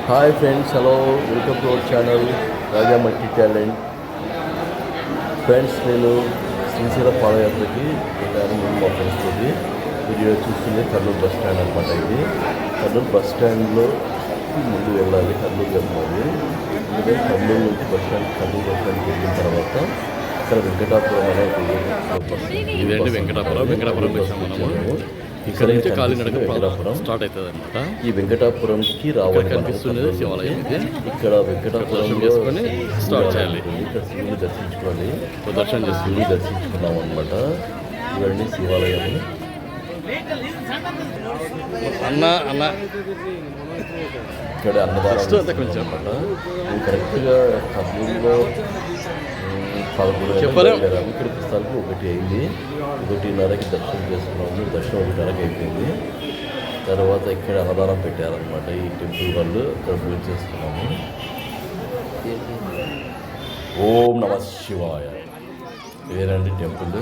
Hi friends, hello, welcome to our channel Raja multi talent. Friends, నేను శ్రీశైలం పాదయాత్రకి వెళ్ళాను మా friends తోటి. వీడియో చూస్తుంది కర్నూలు బస్ స్టాండ్ అనమాట. ఇది కర్నూలు బస్ స్టాండ్లో ముందు వెళ్ళాలి, కర్నూలు వెళ్ళాలి. ఎందుకంటే కర్నూలు నుంచి కర్నూలు బస్ స్టాండ్కి వెళ్ళిన తర్వాత ఇక్కడ వెంకటాపురం అనే ఇదేంటి వెంకటాపురం ఇక్కడ నుంచి కాలినడక స్టార్ట్ అవుతుంది అనమాట. ఈ వెంకటాపురంకి రావాలి కనిపిస్తుంది శివాలయం. ఇక్కడ వెంకటాపురం చేసుకొని స్టార్ట్ చేయాలి. ఇక్కడ శివుని దర్శించుకోవాలి. దర్శనం చేసి శివుని దర్శించుకున్నాం అనమాట. ఇవన్నీ శివాలయం. అన్న ఇక్కడ అన్నదానం కొంచెం అనమాట. కరెక్ట్గా కర్నూలులో 11 వెళ్ళాము. ఇక్కడ ప్రస్తుతానికి 1 అయింది. 1:30కి దర్శనం చేసుకున్నాము. దర్శనం 1:30కి అయిపోయింది. తర్వాత ఇక్కడ అన్నదానం పెట్టారనమాట. ఈ టెంపుల్ వాళ్ళు ఇక్కడ పూజ చేసుకున్నాము. ఓం నమ శివాయ. వేరండి టెంపుల్.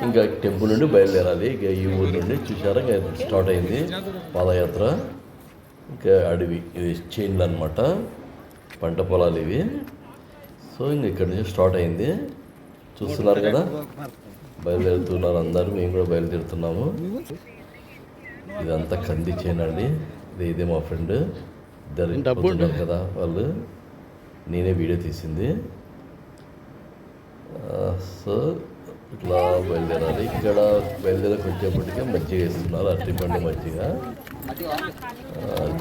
ఇంకా టెంపుల్ నుండి బయలుదేరాలి. ఇక ఈ ఊరు నుండి చూసారా, ఇంకా స్టార్ట్ అయింది పాదయాత్ర. ఇంకా అడవి, ఇది చేన్లు అనమాట, పంట పొలాలు ఇవి. సో ఇంక ఇక్కడ నుంచి స్టార్ట్ అయింది. చూస్తున్నారు కదా, బయలుదేరుతున్నారు అందరూ. మేము కూడా బయలుదేరుతున్నాము. ఇదంతా కంది చేనండి. ఇదే మా ఫ్రెండ్ ఇద్దరు కదా వాళ్ళు. నేనే వీడియో తీసింది. సో ఇట్లా బయలుదేరాలి. ఇక్కడ బయలుదేరకు వచ్చేప్పటికే మజ్జిగ వేస్తున్నారు, అరటిపండు మజ్జిగ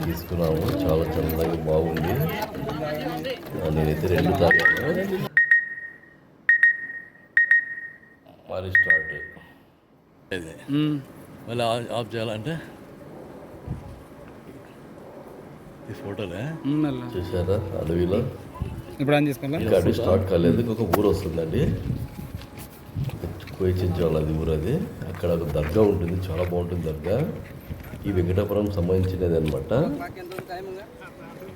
తీసుకున్నాము. చాలా చల్లగా బాగుంది. నేనైతే 2 తాగాను. మరి స్టార్ట్ మళ్ళీ ఆఫ్ చేయాలంటే ఈ ఫోటోలే చూసారా అడవిలో. ఇప్పుడు ఆన్ చేసుకోండి. ఇంకా అడవి స్టార్ట్ కాలేదు. ఇంకొక ఊరు వస్తుందండి, కోయించాలి. అది ఊరు. అది అక్కడ ఒక దర్గా ఉంటుంది, చాలా బాగుంటుంది దర్గా. ఈ వెంకటాపురం సంబంధించినది అనమాట.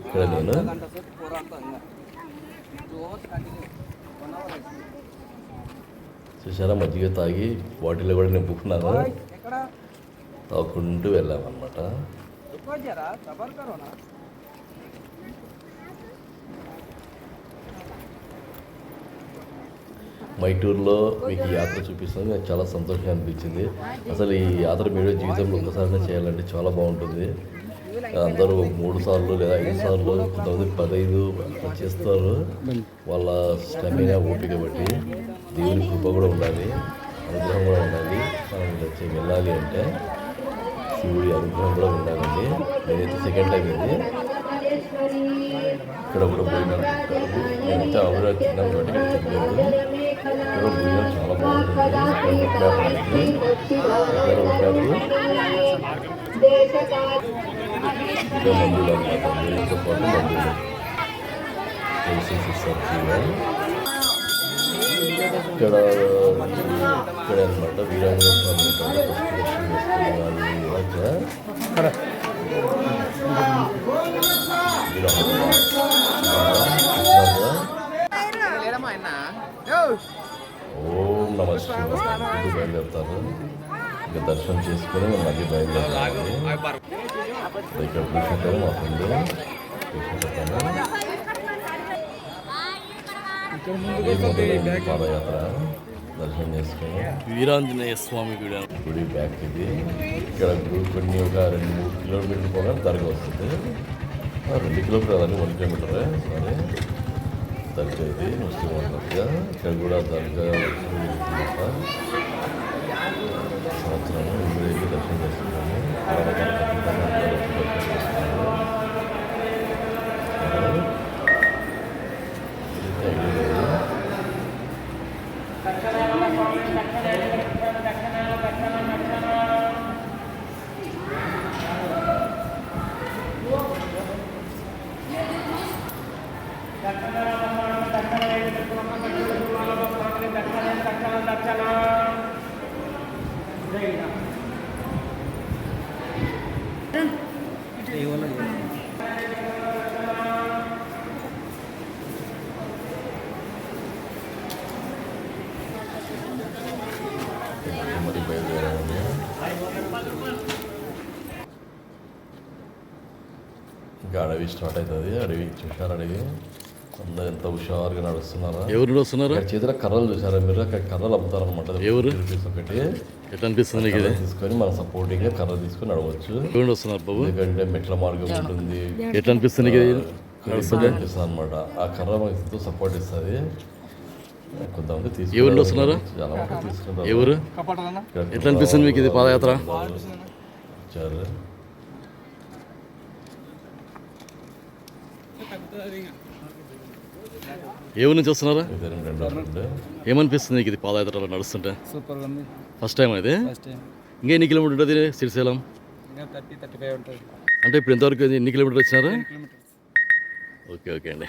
ఇక్కడ నేను చూసారా మజ్జిగ తాగి బాటిల్లో కూడా నింపుకున్నాను. తాగుకుంటూ వెళ్ళామన్నమాట. మైటూరులో మీకు ఈ యాత్ర చూపిస్తుంది. నాకు చాలా సంతోషంగా అనిపించింది. అసలు ఈ యాత్ర మీరు జీవితంలో ఒక్కసారినే చేయాలంటే చాలా బాగుంటుంది. అందరూ 3 సార్లు లేదా 5 సార్లు, కొంతమంది 15 చేస్తారు. వాళ్ళ స్టామినా, ఓపిక బట్టి దేవుని కృప కూడా ఉండాలి, అనుగ్రహం కూడా ఉండాలి. మనం వెళ్ళాలి అంటే శివుడి అనుగ్రహం కూడా ఉండాలండి. నేనైతే సెకండ్ టైం ఇది. ఇక్కడ కూడా భోజనాలు పెట్టారు. నేనైతే ఆవిడ తిన్నాను బట్టి ఇక్కడ తినలేదు. ఇక్కడ భోజనం చాలా బాగుంటుంది. ఇంకా మందులు అనమాట. దీనితో పాటు మందులు ఇస్తారు. ఇక్కడ అనమాట వీరాంజనేయ స్వామి ఉంటారు. ఫస్ట్ దర్శనం చేసుకుని ఓం నమ శివాయ బయలుదేరుతారు. ఇంకా దర్శనం చేసుకుని మేము మళ్ళీ బయలుదేరుతాము. ఇక్కడ కూర్చుంటారు మా ఫ్రెండ్. పాదయాత్ర దర్శనం చేసుకుని వీరాంజనేయ స్వామి గుడి బ్యాక్ ఇది. ఇక్కడ కొన్ని ఒక 2-3 కిలోమీటర్లు పోగా దర్గా వస్తుంది. 2 కిలోమీటర్లు అదని 1 కిలోమీటరే. సరే దర్గా ఇది ముస్లిం దర్గా. ఇక్కడ కూడా దర్గా సంవత్సరం వెళ్ళి దర్శనం చేసుకున్నాము. మరి బయలుదేరాము. ఇంకా అడవి స్టార్ట్ అవుతుంది. అడవి చూసారు, అడవి అందరూ ఎంత హుషారుగా నడుస్తున్నారా. ఎవరు వస్తున్నారు? ఇక్కడ చేతిలో కర్రలు చూసారా మీరు? అక్కడ కర్రలు అమ్ముతారనమాట. ఎవరు? రూపీస్ ఒకటి ఎట్లా అనిపిస్తుంది నీకు ఇది? తీసుకొని మనం సపోర్టింగ్గా కర్ర తీసుకొని నడవచ్చు. ఎవరు వస్తున్నారు బాబు? ఎందుకంటే మెట్ల మార్గం ఉంటుంది, ఎట్లా అనిపిస్తుంది నీకు ఇది? అనిపిస్తుంది అనమాట. ఆ కర్ర మనకి ఎంతో సపోర్ట్ ఇస్తుంది. కొంతమంది తీసుకుంటారు, ఎవరు వస్తున్నారు? చాలా మంది తీసుకుంటారు. ఎవరు? ఎట్లా అనిపిస్తుంది మీకు ఇది పాదయాత్ర? వచ్చారు. ఏ ఊరు నుంచి వస్తున్నారా? ఇదే రెండో ఫ్రెండ్. ఏమనిపిస్తుంది నీకు ఇది పాదయాత్రలో నడుస్తుంటే? సూపర్గా ఉంది. ఫస్ట్ టైం అయితే ఫస్ట్ టైం. ఇంకా ఎన్ని కిలోమీటర్ ఉంటుంది శ్రీశైలం? ఇంకా 30-35 ఉంటుంది. అంటే ఇప్పుడు ఎంతవరకు ఎన్ని కిలోమీటర్ వచ్చినారా? 10 కిలోమీటర్స్. ఓకే ఓకే అండి.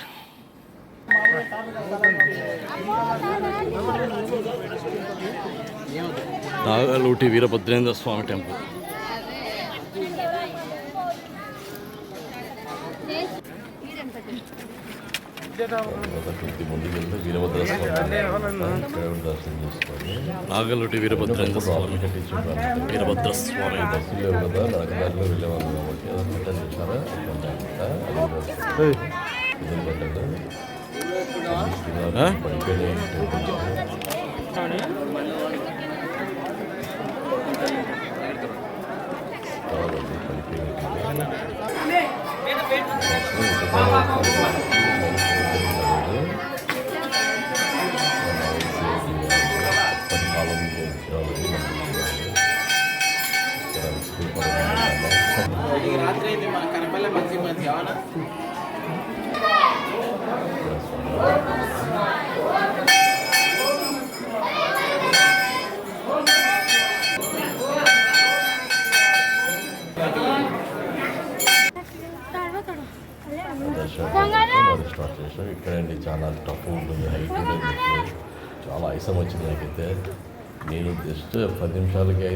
నాగలూటి వీరభద్రేంద్ర స్వామి టెంపుల్. కొద్ది ముందుకు వెళ్తే వీరభద్ర స్వామి ఇక్కడ దర్శనం చేసుకొని నాగలూటి వీరభద్రేంద్ర స్వామి, కట్టించుకుంటాను. వీరభద్ర స్వామి. బస్సులు లేవు కదా, నడకదారిలో వెళ్ళేవాళ్ళు కాబట్టి అదో కట్టని చూసారా. రాత్రి మన కనపల్లె మంచి మంచి అవునా. స్టార్ట్ చేసాం. ఇక్కడండి చాలా టఫ్ ఉంటుంది, హైట్ ఉంటుంది, చాలా ఐసం వచ్చింది నాకైతే. నేను జస్ట్ 10 నిమిషాలకి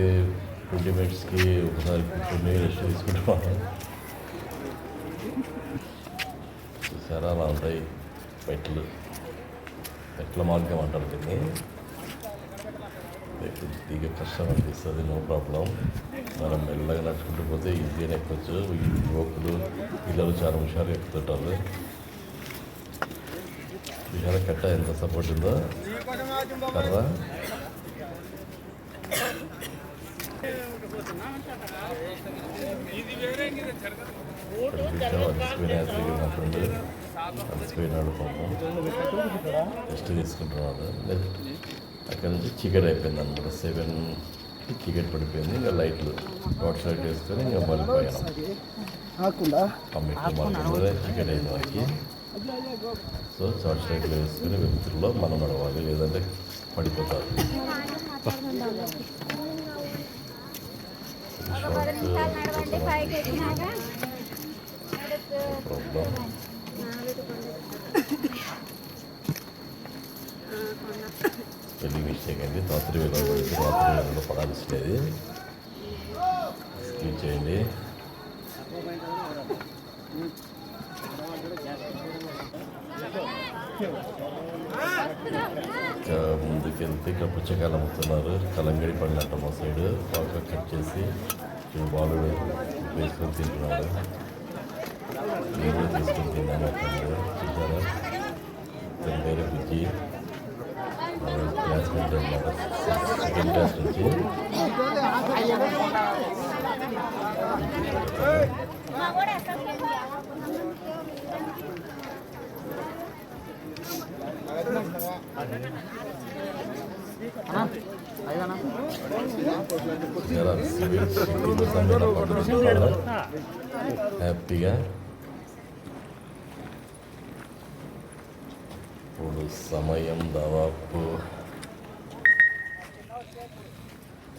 20 మినిట్స్కి ఒకసారి కూర్చొని రెస్ట్ తీసుకుంటున్నాను. చూసారా అలా ఉంటాయి మెట్లు. మెట్ల మార్గం అంటారు దీన్ని. కొద్దిగా కష్టం అనిపిస్తుంది, నో ప్రాబ్లం. మనం మెల్లగా నడుచుకుంటూ పోతే ఈజీగానే ఎక్కొచ్చు. యువకులు పిల్లలు చాలా హుషారుగా ఎక్కుతుంటారు. హుషారు కట్ట ఎంత సపోర్ట్ ఉందో కర్ర. అలసిపోయినాడు పాపం, రెస్ట్ తీసుకుంటున్నాడు. అక్కడ నుంచి చీకటి అయిపోయింది అనమాట. 7కి చీకటి పడిపోయింది. ఇంకా లైట్లు టార్చ్ లైట్ వేసుకొని ఇంకా మళ్ళీపోయాను. ఆ మెట్లు మార్గంలోనే చీకటి అయింది మనకి. సో టార్చ్ లైట్లు వేసుకొని వెలుతురులో మనం నడవాలి, లేదంటే పడిపోతారు. ప్రాబ్లం. స్పెల్లింగ్ మిస్టేక్ అండి. రాత్రి వేళ పడితే రాత్రి వేళలో పడాల్సి లేదు. స్కిప్ చేయండి. ఇంకా ముందుకెళ్తే ఇక్కడ పుచ్చకాయలు అమ్ముతున్నారు. కలంగడి పండు అంట మా సైడ్. బాగా కట్ చేసి బాలు వేసుకొని తింటున్నాడు. నేను కూడా తీసుకొని తిన్నాను. చూసారా, వేరే బుజ్జి క్లాస్మేట్ అనమాట. సెకండ్ క్లాస్ నుంచి హ్యాపీగా. ఇప్పుడు సమయం దాదాపు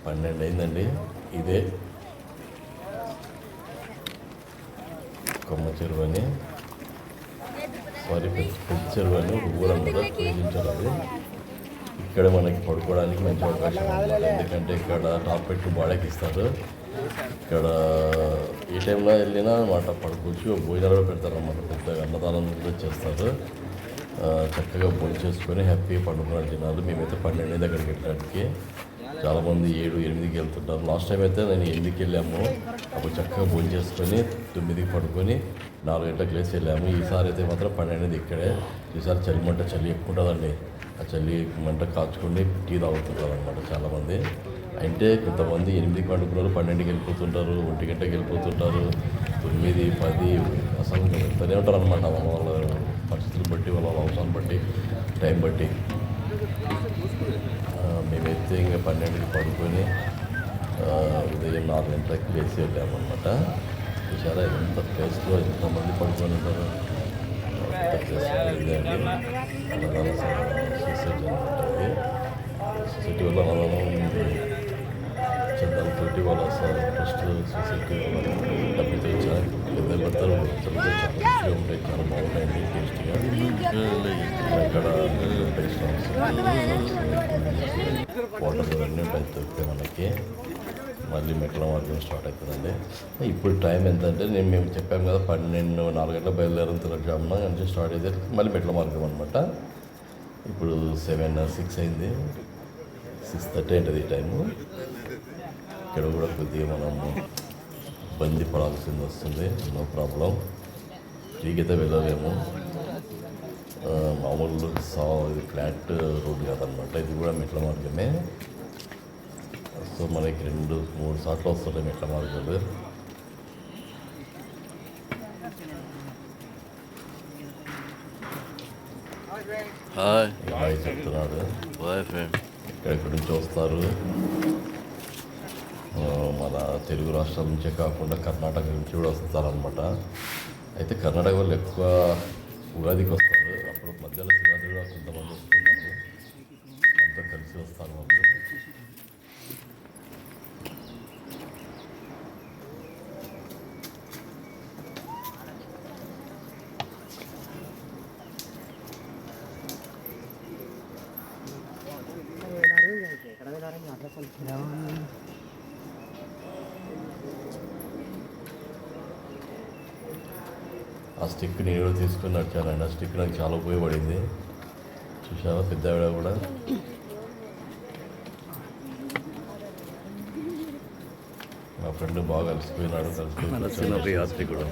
12 అయిందండి. ఇదే కొమ్మ చెరువు అని, సారీ పెద్ద చెరువు అని ఊరన్నమాట. పూజించారు అది. ఇక్కడ మనకి పడుకోవడానికి మంచి అవకాశం అన్నమాట. ఎందుకంటే ఇక్కడ టాప్ పెట్టి బాడీకి ఇస్తారు. ఇక్కడ ఏ టైంలో వెళ్ళినా అన్నమాట పడుకోవచ్చు. భోజనాలు కూడా పెడతారు అన్నమాట. పెద్దగా అన్నదానం కూడా చేస్తారు. చక్కగా భోజనం చేసుకొని హ్యాపీగా పండుకున్నారు జనాలు. మేమైతే 12 దగ్గరికి వెళ్ళడానికి చాలామంది 7-8కి వెళ్తుంటారు. లాస్ట్ టైం అయితే నేను 8కి వెళ్ళాము. అప్పుడు చక్కగా భోజనం చేసుకొని 9కి పడుకొని 4 గంటలకు లేచి వెళ్ళాము. ఈసారి అయితే మాత్రం 12 ఇక్కడే. ఈసారి చలి ఎక్కువ ఉంటుందండి. ఆ చలి మంట కాచుకొని టీ తాగుతుంటారు అనమాట చాలామంది. అంటే కొంతమంది 8కి పండుకున్నారు, 12కి వెళ్ళిపోతుంటారు, 1 గంటకి వెళ్ళిపోతుంటారు, 9, 10 అసలు వెళ్తూనే ఉంటారు అనమాట. వాళ్ళ పరిస్థితులు బట్టి, వాళ్ళ అవసరాన్ని బట్టి, టైం బట్టి. మేమైతే ఇంకా 12కి పడుకొని ఉదయం 4 గంటలకి లేచి వెళ్ళామన్నమాట. చూసారా ఎంత ప్లేస్లో ఎంతమంది పడుకొని ఉంటారు. అండి అన్నదాన సొసైటీ అనమాట. సొసైటీ వల్ల అన్నదానం చందాలతోటి వాళ్ళ ట్రస్ట్ సొసైటీ వాళ్ళ డబ్బుతో చాలా పెద్ద పెడతారు. చాలా ఖుషిగా ఉంటాయి, చాలా బాగుంటాయండి టేస్టీగా. ఇక్కడ వాటర్ అన్నీ ఉంటాయి దొరికితే మనకి. మళ్ళీ మెట్ల మార్గం స్టార్ట్ అవుతుందండి. ఇప్పుడు టైం ఎంత అంటే మేము చెప్పాము కదా 4 గంటలకు బయలుదేరిన తెలంగాణ నుంచి స్టార్ట్ అయితే మళ్ళీ మెట్ల మార్గం అనమాట. ఇప్పుడు 7-6 అయింది, 6:30 ఉంటుంది ఈ టైము. ఇక్కడ కూడా కొద్దిగా మనము ఇబ్బంది పడాల్సింది వస్తుంది. నో ప్రాబ్లం, ఫ్రీకి అయితే వెళ్ళలేము. మామూలు ఇది ఫ్లాట్ రోడ్ కాదనమాట. ఇది కూడా మెట్ల మార్గమే. సో మనకి 2-3 సార్లు వస్తున్నాయి మెట్ల మార్గాలు. హాయ్ చెప్తున్నాడు. ఎక్కడెక్కడి నుంచి వస్తారు, మన తెలుగు రాష్ట్రాల నుంచే కాకుండా కర్ణాటక నుంచి కూడా వస్తారనమాట. అయితే కర్ణాటక వాళ్ళు ఎక్కువ ఉగాదికి వస్తారు. అప్పుడు మధ్యలో శివరాత్రి కూడా కొంతమంది వస్తున్నారు. అంతా కలిసి వస్తారు వాళ్ళు. ఆ స్టిక్ నేను కూడా తీసుకొని నడిచానండి. ఆ స్టిక్ నాకు చాలా ఉపయోగపడింది. చూసావా పెద్ద ఆవిడ కూడా. మా ఫ్రెండ్ బాగా కలిసిపోయినాడు. కలిసిపోయి యాత్రి కూడా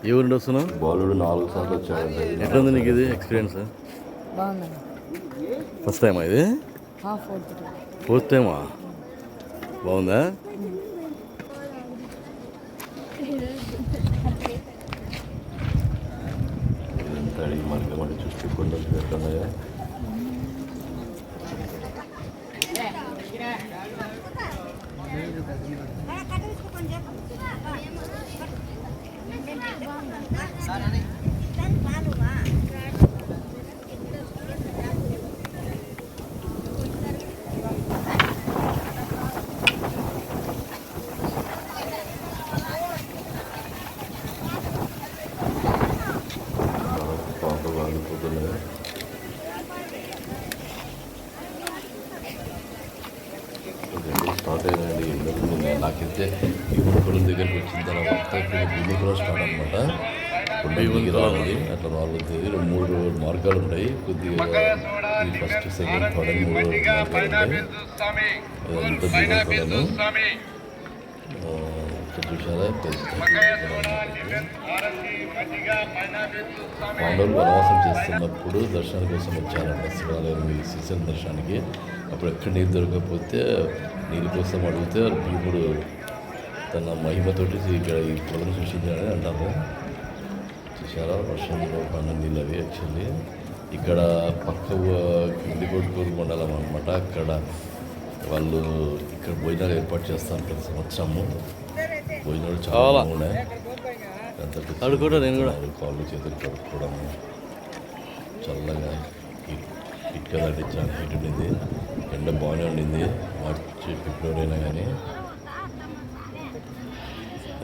ఏ ఊరు వస్తున్నావు? బాలుడు 4 సార్లు వచ్చాడు. ఎట్లుంది నీకు ఇది ఎక్స్పీరియన్స్? బాగుందండి. ఫస్ట్ టైమా ఇది? ఫోర్త్ టైమా? బాగుందా? ఇదంతా అడిగి మనకి చూసి కొండలు పెట్టున్నాయా. వాడిపోతున్నాయి. స్టార్ట్ అయ్యానండి ఎండలు. నాకైతే భీమునిపురం దగ్గరికి వచ్చిన తర్వాత ఇప్పుడు భీమునిపురం స్టార్ట్ అనమాట. కొండకి రావాలి. అట్లా 4 తేదీ 3 మార్గాలు ఉంటాయి. కొద్దిగా ఈ ఫస్ట్, సెకండ్, థర్డ్ అని 3 మార్గాలు ఉంటాయి. అదంతా భీమునిపురము. చూసారా పాండవులు వనవాసం చేస్తున్నప్పుడు దర్శనం కోసం వచ్చారంట శివాలయం, ఈ శ్రీశైలం దర్శనానికి. అప్పుడు ఎక్కడ నీరు దొరకకపోతే నీళ్ళ కోసం అడిగితే భీముడు తన మహిమతోటి ఇక్కడ ఈ పొలం సృష్టించాడని అంటారు. చూసారా వర్షంలో పడిన నీళ్ళు అవి. యాక్చువల్లీ ఇక్కడ పక్క కిందికొట్టుకూరు మండలం అనమాట. అక్కడ వాళ్ళు ఇక్కడ భోజనాలు ఏర్పాటు చేస్తారు ప్రతి సంవత్సరము. భోజనాలు చాలా బాగున్నాయి. కాళ్ళు చేతులు కడుక్కోవడము చల్లగా హిట్ కదండి. చాలా హీట్ ఉండింది. ఎండ బాగానే ఉండింది. మార్చి, ఫిబ్రవరి అయినా కానీ.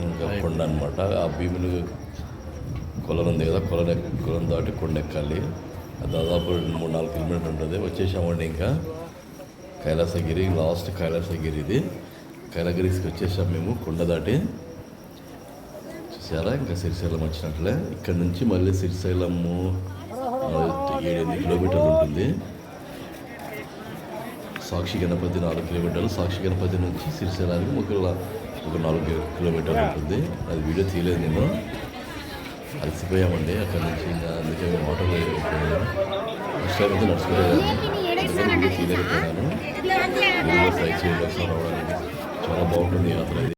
ఇంకా కొండ అనమాట. ఆ భీములు కొలను ఉంది కదా, కొలను దాటి కొండ ఎక్కాలి. దాదాపు 3-4 కిలోమీటర్లు ఉంటుంది. వచ్చేసామండి ఇంకా కైలాసగిరి, లాస్ట్ కైలాసగిరి ఇది. కైలాసగిరికి వచ్చేసాం మేము కొండ దాటి. చూసారా, ఇంకా శ్రీశైలం వచ్చినట్లే. ఇక్కడ నుంచి మళ్ళీ శ్రీశైలము 7-8 కిలోమీటర్లు ఉంటుంది. సాక్షి గణపతి 4 కిలోమీటర్లు. సాక్షి గణపతి నుంచి శ్రీశైలానికి ఒక 4 కిలోమీటర్లు ఉంటుంది. అది వీడియో తీయలేదు నేను, అలసిపోయామండి అక్కడ నుంచి. ఇంకా అందుకే మేము ఆటోలో వెళ్ళిపోయాను. ఫస్ట్ టైం అయితే నడుచుకోలేదాన్ని, వీడియో తీయలేకపోయాను. వీడియో ట్రై చేయాలి ఒకసారి రావడానికి. చాలా బాగుంటుంది యాత్ర ఇది.